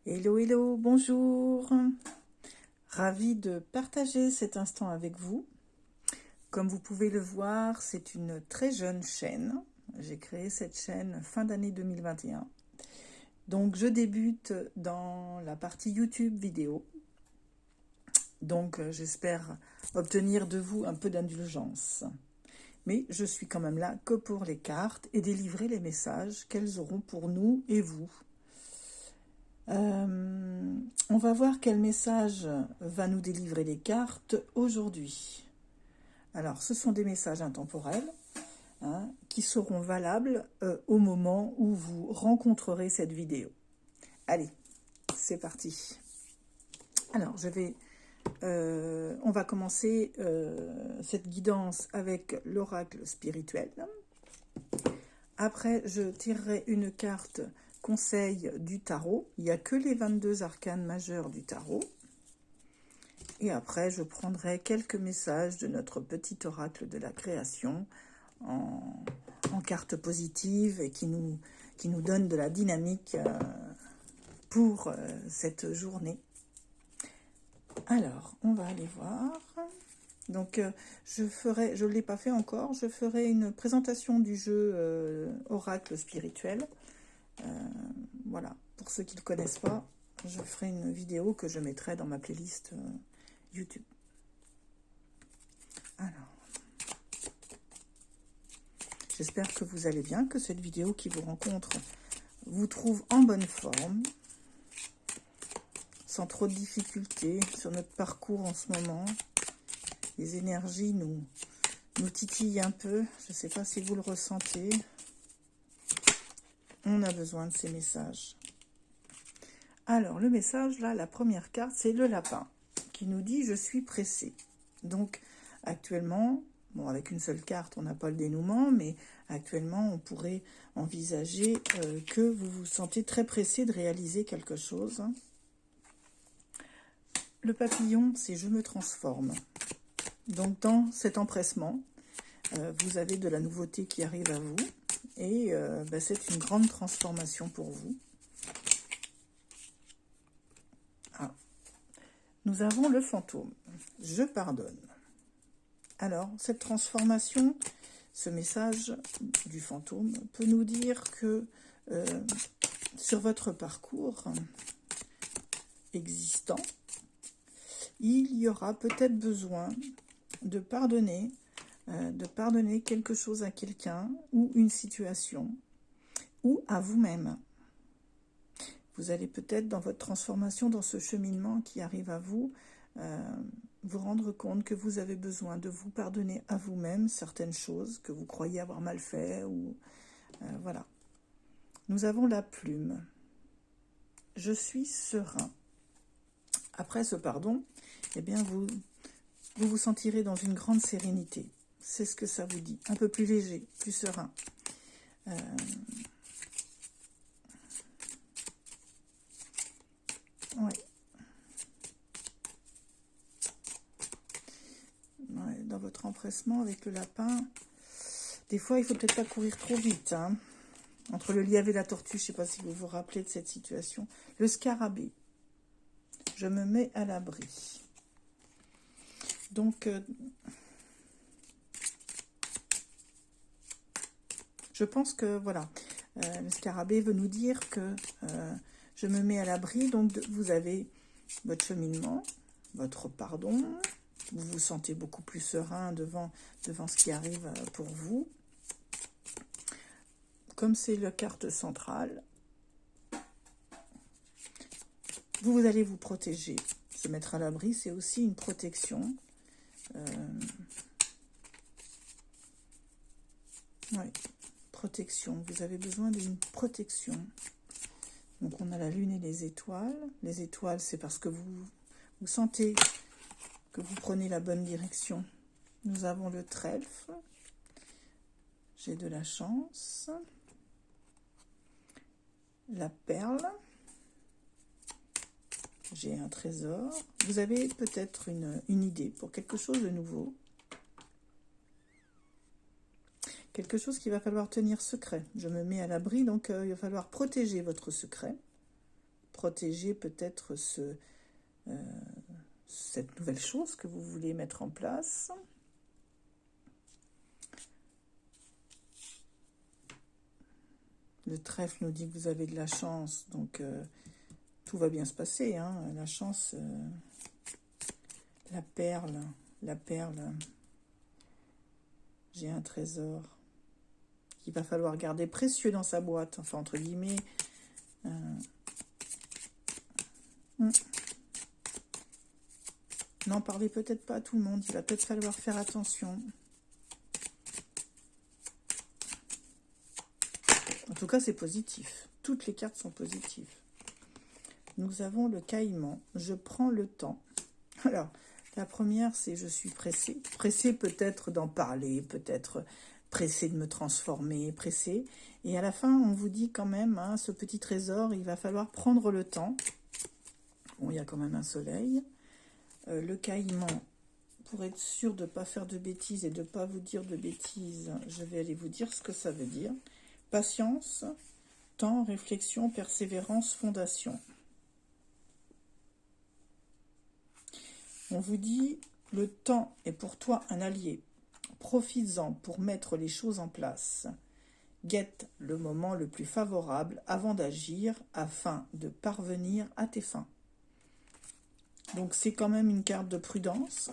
Hello, hello, bonjour. Ravie de partager cet instant avec vous. Comme vous pouvez le voir, c'est une très jeune chaîne. J'ai créé cette chaîne fin d'année 2021. Donc je débute dans la partie YouTube vidéo. Donc j'espère obtenir de vous un peu d'indulgence. Mais je suis quand même là que pour les cartes et délivrer les messages qu'elles auront pour nous et vous. On va voir quel message va nous délivrer les cartes aujourd'hui. Alors, ce sont des messages intemporels qui seront valables au moment où vous rencontrerez cette vidéo. Allez, c'est parti. Alors, on va commencer cette guidance avec l'oracle spirituel. Après, je tirerai une carte conseil du tarot. Il n'y a que les 22 arcanes majeurs du tarot. Et après, je prendrai quelques messages de notre petit oracle de la création en cartes positives et qui nous donne de la dynamique pour cette journée. Alors, on va aller voir. Donc, je ne l'ai pas fait encore, je ferai une présentation du jeu oracle spirituel. Voilà, pour ceux qui ne le connaissent pas, je ferai une vidéo que je mettrai dans ma playlist YouTube. Alors, j'espère que vous allez bien, que cette vidéo qui vous rencontre vous trouve en bonne forme, sans trop de difficultés sur notre parcours en ce moment. Les énergies nous titillent un peu, je ne sais pas si vous le ressentez. On a besoin de ces messages. Alors, le message, là, la première carte, c'est le lapin, qui nous dit « Je suis pressé ». Donc, actuellement, bon, avec une seule carte, on n'a pas le dénouement, mais actuellement, on pourrait envisager que vous vous sentez très pressé de réaliser quelque chose. Le papillon, c'est « Je me transforme ». Donc, dans cet empressement, vous avez de la nouveauté qui arrive à vous, et c'est une grande transformation pour vous. Nous avons le fantôme. Je pardonne. Alors, cette transformation, ce message du fantôme peut nous dire que sur votre parcours existant, il y aura peut-être besoin de pardonner quelque chose à quelqu'un ou une situation ou à vous-même. Vous allez peut-être, dans votre transformation, dans ce cheminement qui arrive à vous, vous rendre compte que vous avez besoin de vous pardonner à vous-même certaines choses que vous croyez avoir mal fait. Voilà. Nous avons la plume. Je suis serein. Après ce pardon, eh bien vous sentirez dans une grande sérénité. C'est ce que ça vous dit. Un peu plus léger, plus serein. Dans votre empressement avec le lapin, des fois, il faut peut-être pas courir trop vite. Entre le lièvre et la tortue, je ne sais pas si vous vous rappelez de cette situation. Le scarabée. Je me mets à l'abri. Donc, je pense que, voilà, le scarabée veut nous dire que je me mets à l'abri. Donc, vous avez votre cheminement, votre pardon. Vous vous sentez beaucoup plus serein devant ce qui arrive pour vous. Comme c'est la carte centrale, vous allez vous protéger. Se mettre à l'abri, c'est aussi une protection. Protection. Vous avez besoin d'une protection. Donc, on a la lune et les étoiles. Les étoiles, c'est parce que vous sentez que vous prenez la bonne direction. Nous avons le trèfle. J'ai de la chance. La perle. J'ai un trésor. Vous avez peut-être une idée pour quelque chose de nouveau. Quelque chose qu'il va falloir tenir secret. Je me mets à l'abri, donc il va falloir protéger votre secret. protéger peut-être cette nouvelle chose que vous voulez mettre en place. Le trèfle nous dit que vous avez de la chance, donc tout va bien se passer, hein. La chance, la perle, j'ai un trésor qu'il va falloir garder précieux dans sa boîte, enfin entre guillemets. N'en parlez peut-être pas à tout le monde, il va peut-être falloir faire attention. En tout cas, c'est positif. Toutes les cartes sont positives. Nous avons le caïman. Je prends le temps. Alors, la première, c'est je suis pressée. Pressée peut-être d'en parler, peut-être pressée de me transformer, pressée. Et à la fin, on vous dit quand même, hein, ce petit trésor, il va falloir prendre le temps. Bon, il y a quand même un soleil. Le caïman, pour être sûr de ne pas faire de bêtises et de ne pas vous dire de bêtises, je vais aller vous dire ce que ça veut dire. Patience, temps, réflexion, persévérance, fondation. On vous dit, le temps est pour toi un allié. Profites-en pour mettre les choses en place. Guette le moment le plus favorable avant d'agir afin de parvenir à tes fins. Donc c'est quand même une carte de prudence.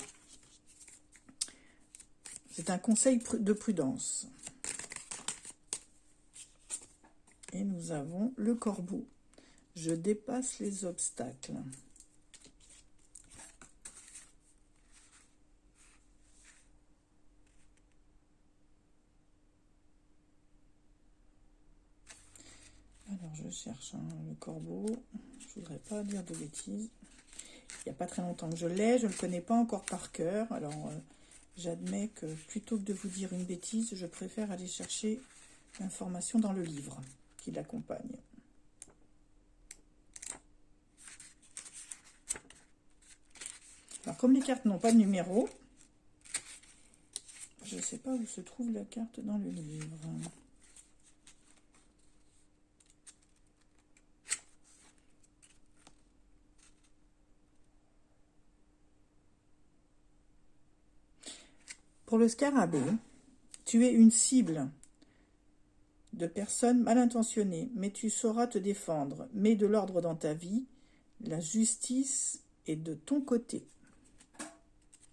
C'est un conseil de prudence. Et nous avons le corbeau. Je dépasse les obstacles. Alors je cherche le corbeau. Je voudrais pas dire de bêtises. Il n'y a pas très longtemps que je l'ai. Je ne le connais pas encore par cœur. Alors j'admets que plutôt que de vous dire une bêtise, je préfère aller chercher l'information dans le livre qui l'accompagne. Alors, comme les cartes n'ont pas de numéro, je ne sais pas où se trouve la carte dans le livre. Pour le scarabée, tu es une cible de personnes mal intentionnées, mais tu sauras te défendre. Mets de l'ordre dans ta vie, la justice est de ton côté.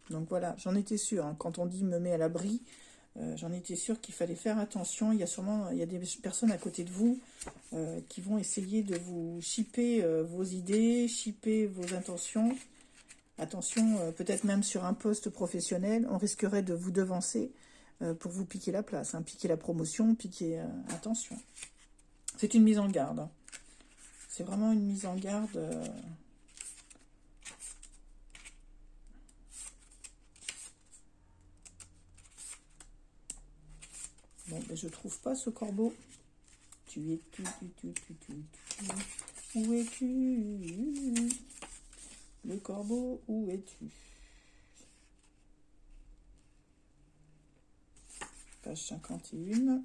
Donc voilà, j'en étais sûre, hein, quand on dit me met à l'abri, j'en étais sûre qu'il fallait faire attention. Il y a des personnes à côté de vous qui vont essayer de vous chipper vos idées, chipper vos intentions. Attention, peut-être même sur un poste professionnel, on risquerait de vous devancer pour vous piquer la place, hein, piquer la promotion, piquer... attention. C'est une mise en garde. Hein. C'est vraiment une mise en garde. Bon, ben, je trouve pas ce corbeau. Tu es tu. Où es-tu? Le corbeau, où es-tu? Page 51.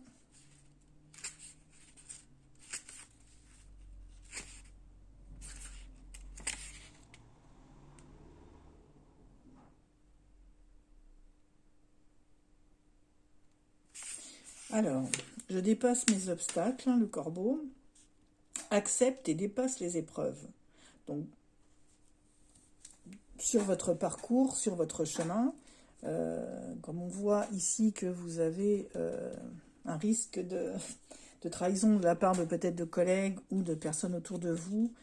Alors, je dépasse mes obstacles, hein, le corbeau. Accepte et dépasse les épreuves. Donc, sur votre parcours, sur votre chemin, comme on voit ici que vous avez un risque de trahison de la part de peut-être de collègues ou de personnes autour de vous,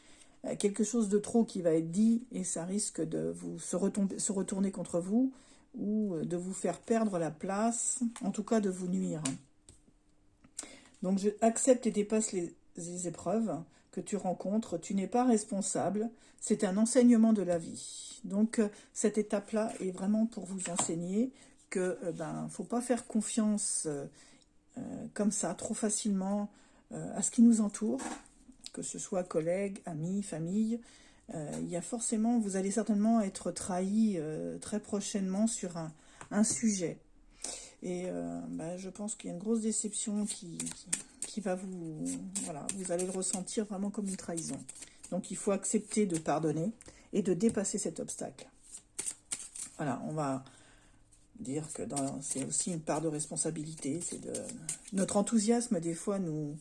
quelque chose de trop qui va être dit et ça risque de se retourner contre vous ou de vous faire perdre la place, en tout cas de vous nuire. Donc je accepte et dépasse les épreuves que tu rencontres, tu n'es pas responsable, c'est un enseignement de la vie. Donc cette étape-là est vraiment pour vous enseigner que faut pas faire confiance comme ça trop facilement à ce qui nous entoure, que ce soit collègues, amis, famille. Il y a forcément, vous allez certainement être trahi très prochainement sur un sujet. Et je pense qu'il y a une grosse déception qui va vous... Voilà, vous allez le ressentir vraiment comme une trahison. Donc, il faut accepter de pardonner et de dépasser cet obstacle. Voilà, on va dire que c'est aussi une part de responsabilité. C'est notre enthousiasme, des fois, nous...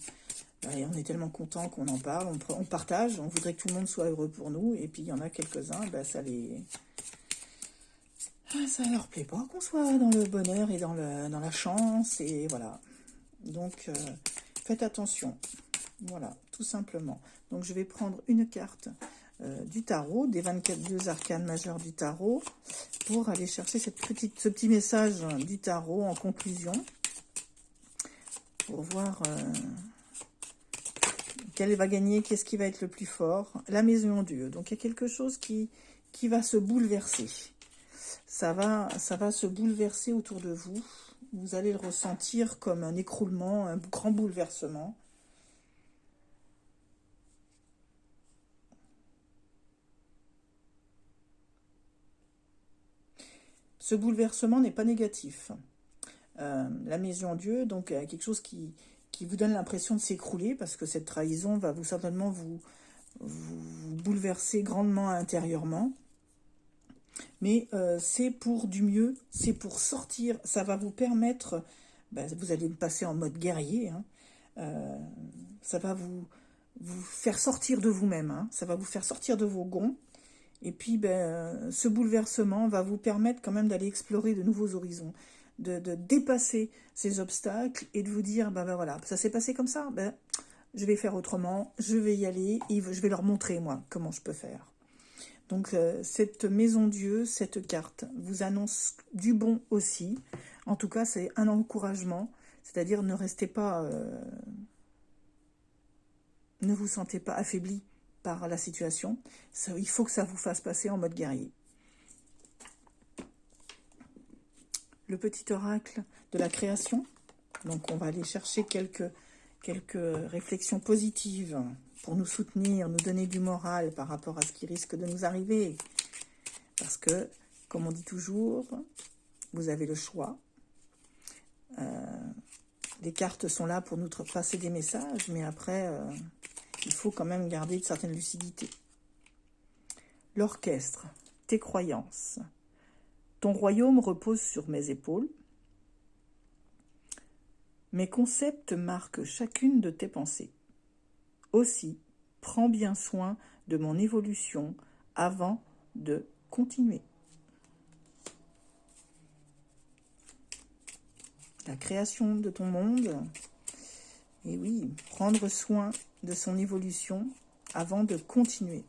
on est tellement content qu'on en parle, on partage, on voudrait que tout le monde soit heureux pour nous, et puis il y en a quelques-uns, ça leur plaît pas qu'on soit dans le bonheur et dans la chance, et voilà. Donc, faites attention. Voilà, tout simplement. Donc, je vais prendre une carte du tarot, des 24 arcanes majeures du tarot, pour aller chercher ce petit message du tarot en conclusion, pour voir quelle va gagner, qu'est-ce qui va être le plus fort. La maison Dieu. Donc, il y a quelque chose qui va se bouleverser. Ça va se bouleverser autour de vous. Vous allez le ressentir comme un écroulement, un grand bouleversement. Ce bouleversement n'est pas négatif. La maison Dieu, donc quelque chose qui vous donne l'impression de s'écrouler, parce que cette trahison va certainement vous bouleverser grandement intérieurement. Mais c'est pour du mieux, c'est pour sortir, ça va vous permettre, vous allez passer en mode guerrier, hein, ça va vous faire sortir de vous-même, hein, ça va vous faire sortir de vos gonds, et puis ce bouleversement va vous permettre quand même d'aller explorer de nouveaux horizons, de dépasser ces obstacles, et de vous dire, voilà, ça s'est passé comme ça, je vais faire autrement, je vais y aller, et je vais leur montrer, moi, comment je peux faire. Donc, cette maison Dieu, cette carte, vous annonce du bon aussi. En tout cas, c'est un encouragement. C'est-à-dire, ne restez pas... ne vous sentez pas affaibli par la situation. Il faut que ça vous fasse passer en mode guerrier. Le petit oracle de la création. Donc, on va aller chercher quelques réflexions positives pour nous soutenir, nous donner du moral par rapport à ce qui risque de nous arriver. Parce que, comme on dit toujours, vous avez le choix. Les cartes sont là pour nous passer des messages, mais après, il faut quand même garder une certaine lucidité. L'orchestre, tes croyances. Ton royaume repose sur mes épaules. Mes concepts marquent chacune de tes pensées. Aussi, prends bien soin de mon évolution avant de continuer. La création de ton monde, et oui, prendre soin de son évolution avant de continuer.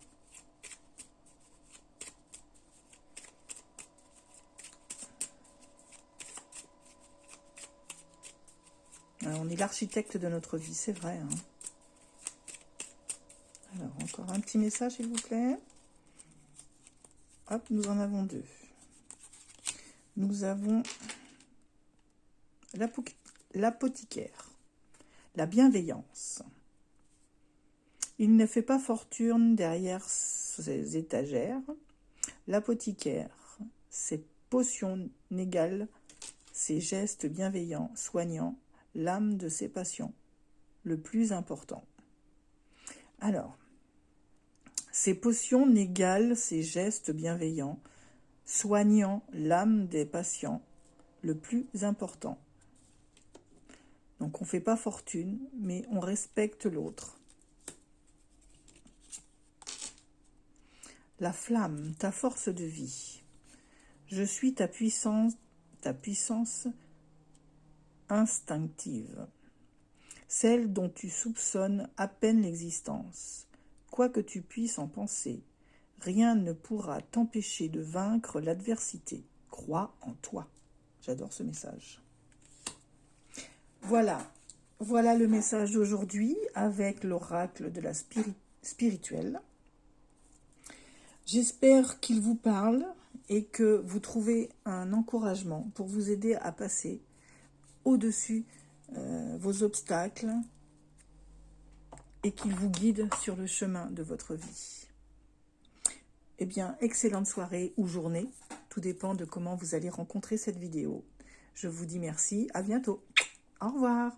Alors, on est l'architecte de notre vie, c'est vrai, hein. Alors, encore un petit message, s'il vous plaît. Hop, nous en avons deux. Nous avons l'apothicaire, la bienveillance. Il ne fait pas fortune derrière ses étagères. L'apothicaire, ses potions n'égalent ses gestes bienveillants, soignant l'âme de ses patients. Le plus important. Alors, ces potions n'égalent ces gestes bienveillants, soignant l'âme des patients, le plus important. Donc on ne fait pas fortune, mais on respecte l'autre. La flamme, ta force de vie. Je suis ta puissance instinctive, celle dont tu soupçonnes à peine l'existence. Quoi que tu puisses en penser, rien ne pourra t'empêcher de vaincre l'adversité. Crois en toi. J'adore ce message. Voilà le message d'aujourd'hui avec l'oracle de la spirituelle. J'espère qu'il vous parle et que vous trouvez un encouragement pour vous aider à passer au-dessus vos obstacles et qu'il vous guide sur le chemin de votre vie. Eh bien, excellente soirée ou journée, tout dépend de comment vous allez rencontrer cette vidéo. Je vous dis merci, à bientôt. Au revoir.